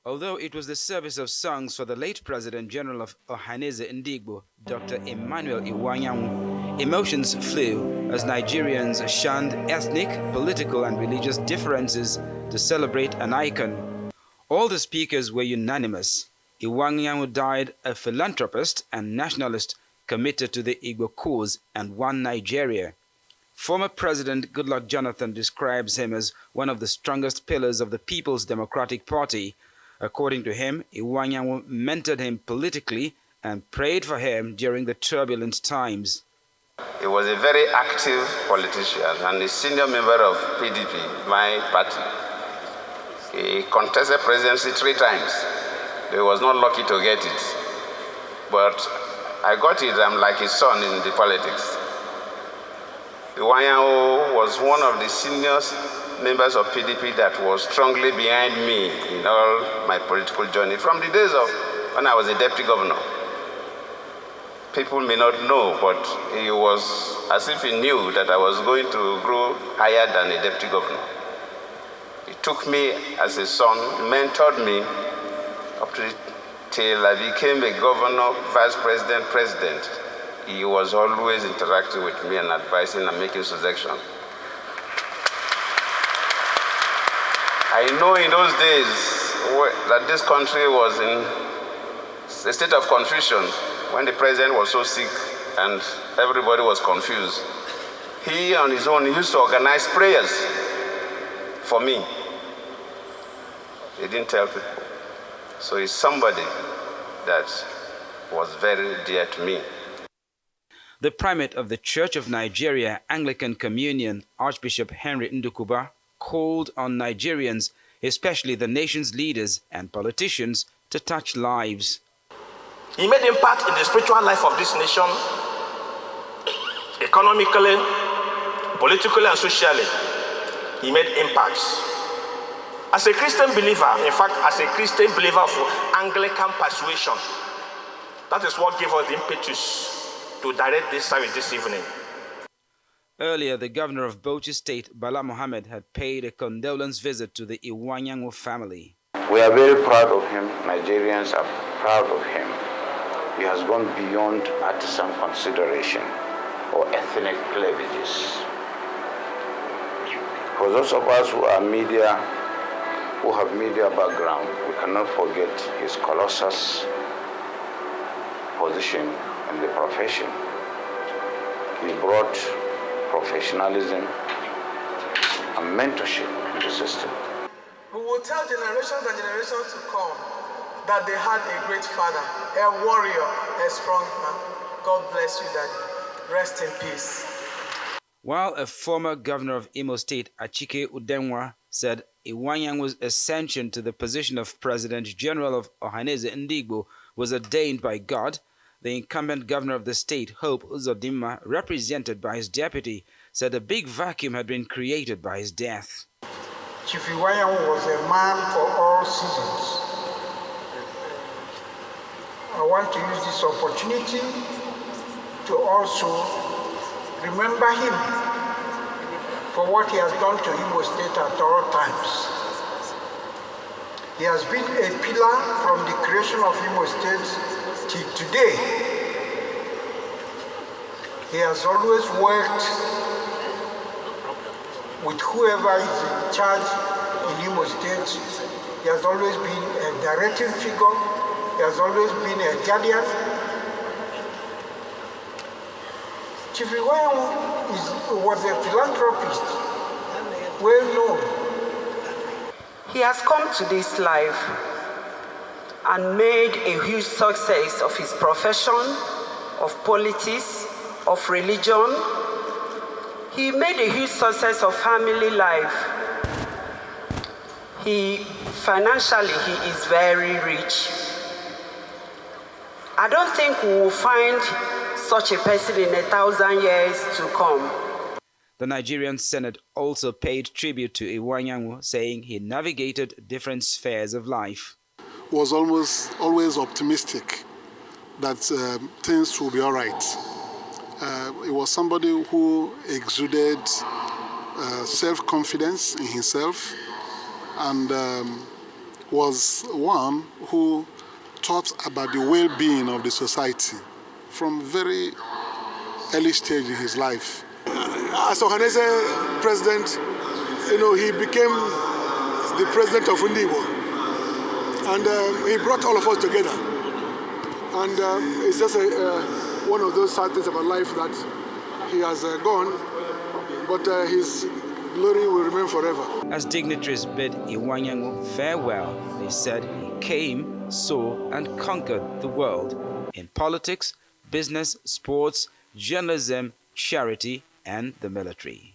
Although it was the service of songs for the late President General of Ohaneze Ndigbo, Dr. Emmanuel Iwuanyanwu, emotions flew as Nigerians shunned ethnic, political, and religious differences to celebrate an icon. All the speakers were unanimous. Iwuanyanwu died a philanthropist and nationalist committed to the Igbo cause and one Nigeria. Former President Goodluck Jonathan describes him as one of the strongest pillars of the People's Democratic Party. According to him, Iwuanyanwu mentored him politically and prayed for him during the turbulent times. He was a very active politician and a senior member of PDP, my party. He contested presidency 3 times. He was not lucky to get it. But I got it. I'm like his son in the politics. Iwuanyanwu was one of the senior members of PDP that was strongly behind me in all my political journey from the days of when I was a deputy governor. People may not know, but he was as if he knew that I was going to grow higher than a deputy governor. He took me as a son, mentored me up to till I became a governor, vice president, president. He was always interacting with me and advising and making suggestions. I know in those days that this country was in a state of confusion when the president was so sick and everybody was confused. He on his own used to organize prayers for me. He didn't tell people. So he's somebody that was very dear to me. The primate of the Church of Nigeria Anglican Communion, Archbishop Henry Ndukuba, called on Nigerians, especially the nation's leaders and politicians, to touch lives. He made impact in the spiritual life of this nation, economically, politically, and socially. He made impacts. As a Christian believer, in fact, as a Christian believer for Anglican persuasion, that is what gave us the impetus to direct this service this evening. Earlier, the governor of Bauchi State, Bala Mohammed, had paid a condolence visit to the Iwuanyanwu family. We are very proud of him. Nigerians are proud of him. He has gone beyond artisan consideration or ethnic cleavages. For those of us who are media, who have media background, we cannot forget his colossus position in the profession. He brought professionalism and mentorship in the system. We will tell generations and generations to come that they had a great father, a warrior, a strong man. God bless you, Daddy. Rest in peace. While a former governor of Imo State, Achike Udenwa, said Iwuanyanwu's ascension to the position of President General of Ohaneze Ndigbo was ordained by God, the incumbent governor of the state, Hope Uzodimma, represented by his deputy, said a big vacuum had been created by his death. Chief Iwuanyanwu was a man for all seasons. I want to use this opportunity to also remember him for what he has done to Imo State at all times. He has been a pillar from the creation of Imo State till today. He has always worked with whoever is in charge in Imo State. He has always been a directing figure. He has always been a guardian. Chief Iwuanyanwu was a philanthropist, well known. He has come to this life and made a huge success of his profession, of politics, of religion. He made a huge success of family life. Financially, he is very rich. I don't think we will find such a person in 1,000 years to come. The Nigerian Senate also paid tribute to Iwuanyanwu, saying he navigated different spheres of life. Was always optimistic that things will be all right. He was somebody who exuded self-confidence in himself and was one who thought about the well-being of the society from very early stage in his life. As Ohanese president, he became the president of Igbo, and he brought all of us together. And it's just one of those sad things about life that he has gone, but his glory will remain forever. As dignitaries bid Iwuanyanwu farewell, they said he came, saw, and conquered the world in politics, business, sports, journalism, charity, and the military.